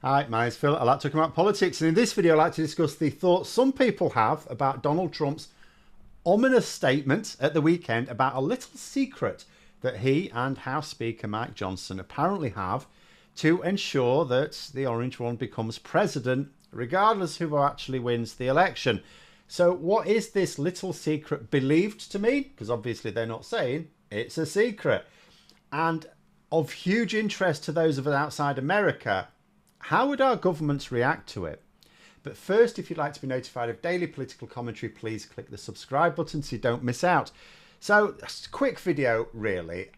Hi, my name's Phil. I like talking about politics, and in this video, I'd like to discuss the thoughts some people have about Donald Trump's ominous statement at the weekend about a little secret that he and House Speaker Mike Johnson apparently have to ensure that the Orange One becomes president, regardless who actually wins the election. So, what is this little secret believed to mean? Because obviously they're not saying it's a secret. And of huge interest to those of us outside America, how would our governments react to it? But first, if you'd like to be notified of daily political commentary, please click the subscribe button so you don't miss out. So, a quick video, really,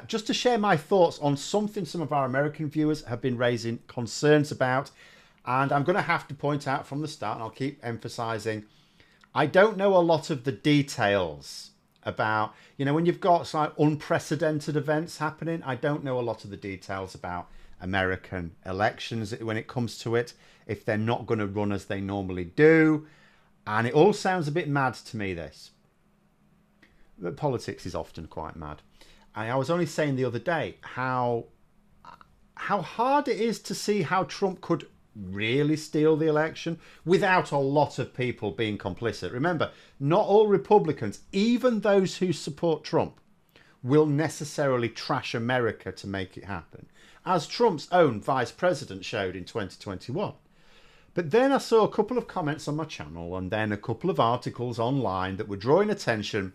just to share my thoughts on something some of our American viewers have been raising concerns about. And I'm going to have to point out from the start, and I'll keep emphasizing, I don't know a lot of the details about, when you've got like unprecedented events happening, I don't know a lot of the details about American elections when it comes to it, if they're not going to run as they normally do. And it all sounds a bit mad to me, this. But politics is often quite mad. And I was only saying the other day how hard it is to see how Trump could really steal the election without a lot of people being complicit. Remember, not all Republicans, even those who support Trump, will necessarily trash America to make it happen, as Trump's own vice president showed in 2021. But then I saw a couple of comments on my channel and then a couple of articles online that were drawing attention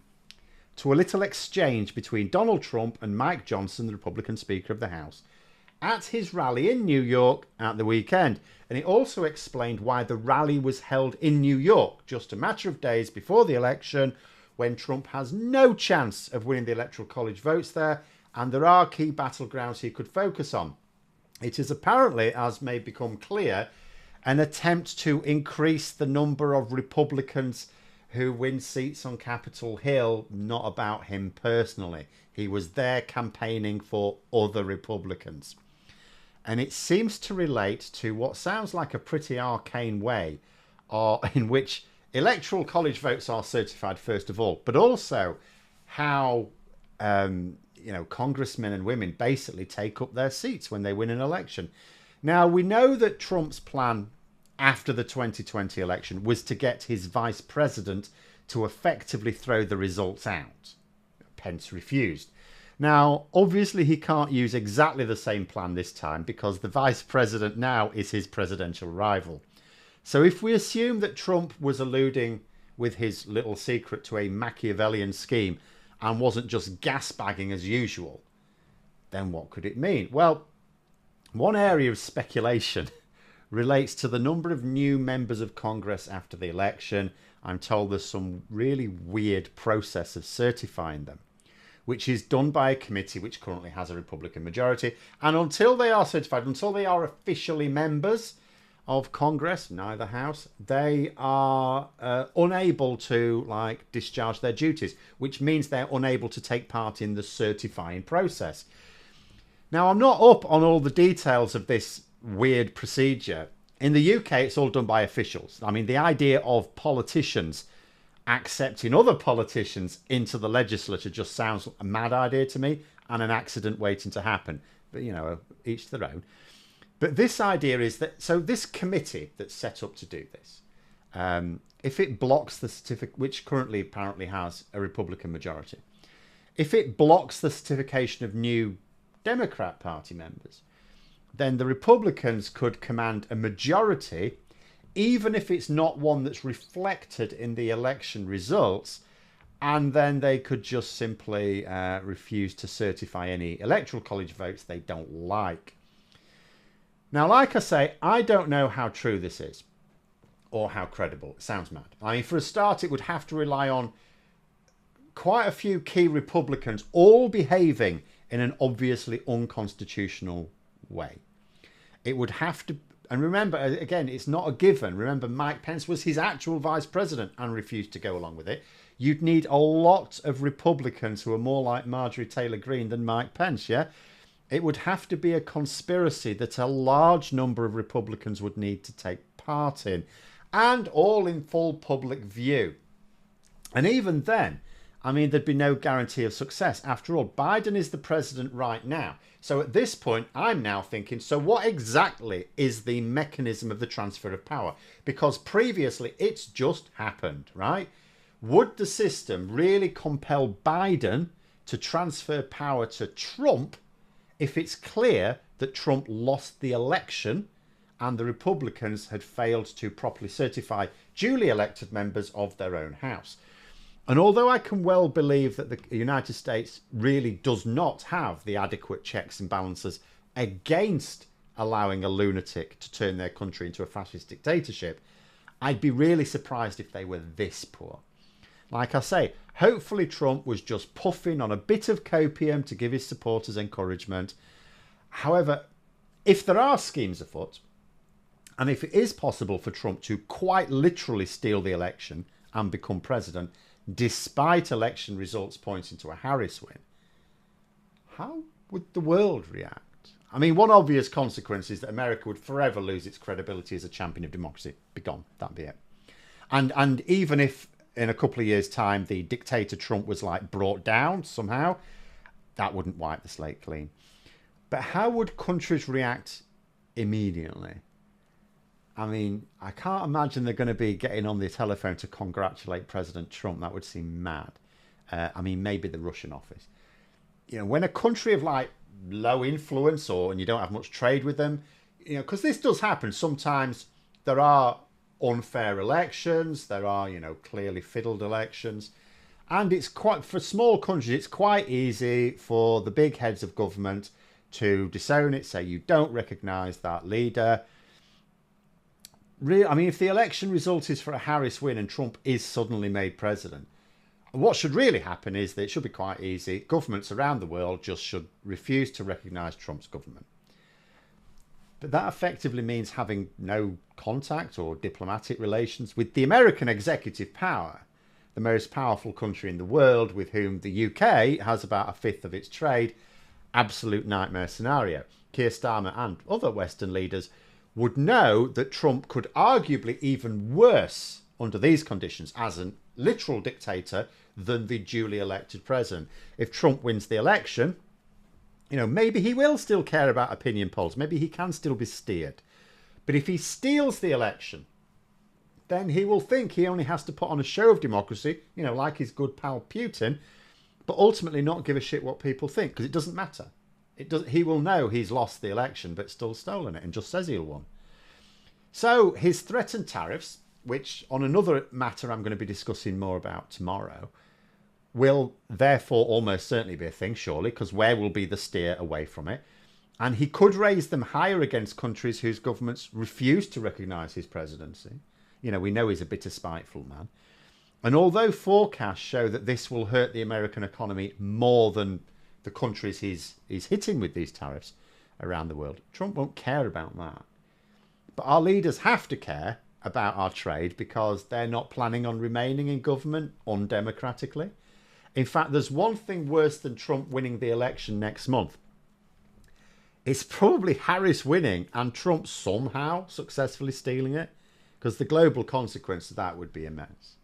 to a little exchange between Donald Trump and Mike Johnson, the Republican Speaker of the House, at his rally in New York at the weekend. And it also explained why the rally was held in New York just a matter of days before the election, when Trump has no chance of winning the Electoral College votes there, and there are key battlegrounds he could focus on. It is apparently, as may become clear, an attempt to increase the number of Republicans who win seats on Capitol Hill, not about him personally. He was there campaigning for other Republicans. And it seems to relate to what sounds like a pretty arcane way in which Electoral College votes are certified, first of all, but also how congressmen and women basically take up their seats when they win an election. Now, we know that Trump's plan after the 2020 election was to get his vice president to effectively throw the results out. Pence refused. Now, obviously, he can't use exactly the same plan this time because the vice president now is his presidential rival. So if we assume that Trump was alluding with his little secret to a Machiavellian scheme and wasn't just gasbagging as usual, then what could it mean? Well, one area of speculation relates to the number of new members of Congress after the election. I'm told there's some really weird process of certifying them, which is done by a committee which currently has a Republican majority. And until they are certified, until they are officially members of Congress, neither house, they are unable to discharge their duties, which means they're unable to take part in the certifying process. Now, I'm not up on all the details of this weird procedure. In the UK, it's all done by officials. I mean, the idea of politicians accepting other politicians into the legislature just sounds a mad idea to me and an accident waiting to happen. But, each to their own. But this idea is that, so this committee that's set up to do this, if it blocks the certificate, which currently apparently has a Republican majority, if it blocks the certification of new Democrat Party members, then the Republicans could command a majority, even if it's not one that's reflected in the election results, and then they could just simply refuse to certify any Electoral College votes they don't like. Now, like I say, I don't know how true this is or how credible. It sounds mad. I mean, for a start, it would have to rely on quite a few key Republicans all behaving in an obviously unconstitutional way. It would have to, and remember, again, it's not a given. Remember, Mike Pence was his actual vice president and refused to go along with it. You'd need a lot of Republicans who are more like Marjorie Taylor Greene than Mike Pence, yeah? It would have to be a conspiracy that a large number of Republicans would need to take part in, and all in full public view. And even then, I mean, there'd be no guarantee of success. After all, Biden is the president right now. So at this point, I'm now thinking, so what exactly is the mechanism of the transfer of power? Because previously it's just happened, right? Would the system really compel Biden to transfer power to Trump if it's clear that Trump lost the election and the Republicans had failed to properly certify duly elected members of their own house? And although I can well believe that the United States really does not have the adequate checks and balances against allowing a lunatic to turn their country into a fascist dictatorship, I'd be really surprised if they were this poor. Like I say, hopefully Trump was just puffing on a bit of copium to give his supporters encouragement. However, if there are schemes afoot, and if it is possible for Trump to quite literally steal the election and become president, despite election results pointing to a Harris win, how would the world react? I mean, one obvious consequence is that America would forever lose its credibility as a champion of democracy. Be gone. That'd be it. And even if in a couple of years' time the dictator Trump was like brought down somehow, that wouldn't wipe the slate clean. But how would countries react immediately? I mean, I can't imagine they're going to be getting on the telephone to congratulate President Trump. That would seem mad. I mean, maybe the Russian office. You know, when a country of like low influence and you don't have much trade with them, you know, because this does happen. Sometimes there are unfair elections. There are, you know, clearly fiddled elections. And it's quite, for small countries, it's quite easy for the big heads of government to disown it, say you don't recognise that leader. I mean, if the election result is for a Harris win and Trump is suddenly made president, what should really happen is that it should be quite easy. Governments around the world just should refuse to recognise Trump's government. But that effectively means having no contact or diplomatic relations with the American executive power, the most powerful country in the world, with whom the UK has about a fifth of its trade. Absolute nightmare scenario. Keir Starmer and other Western leaders would know that Trump could arguably even worse under these conditions as a literal dictator than the duly elected president. If Trump wins the election, you know, maybe he will still care about opinion polls. Maybe he can still be steered. But if he steals the election, then he will think he only has to put on a show of democracy, you know, like his good pal Putin, but ultimately not give a shit what people think, because it doesn't matter. He will know he's lost the election, but still stolen it, and just says he'll won. So his threatened tariffs, which on another matter I'm going to be discussing more about tomorrow, will therefore almost certainly be a thing, surely, because where will be the steer away from it? And he could raise them higher against countries whose governments refuse to recognise his presidency. You know, we know he's a bitter, spiteful man. And although forecasts show that this will hurt the American economy more than the countries he's hitting with these tariffs around the world, Trump won't care about that. But our leaders have to care about our trade because they're not planning on remaining in government undemocratically. In fact, there's one thing worse than Trump winning the election next month. It's probably Harris winning and Trump somehow successfully stealing it, because the global consequence of that would be immense.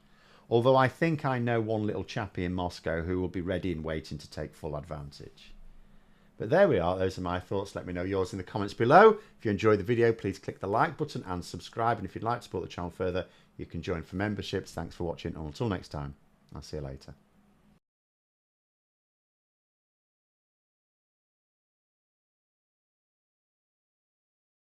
Although I think I know one little chappie in Moscow who will be ready and waiting to take full advantage. But there we are. Those are my thoughts. Let me know yours in the comments below. If you enjoyed the video, please click the like button and subscribe. And if you'd like to support the channel further, you can join for memberships. Thanks for watching. And until next time, I'll see you later.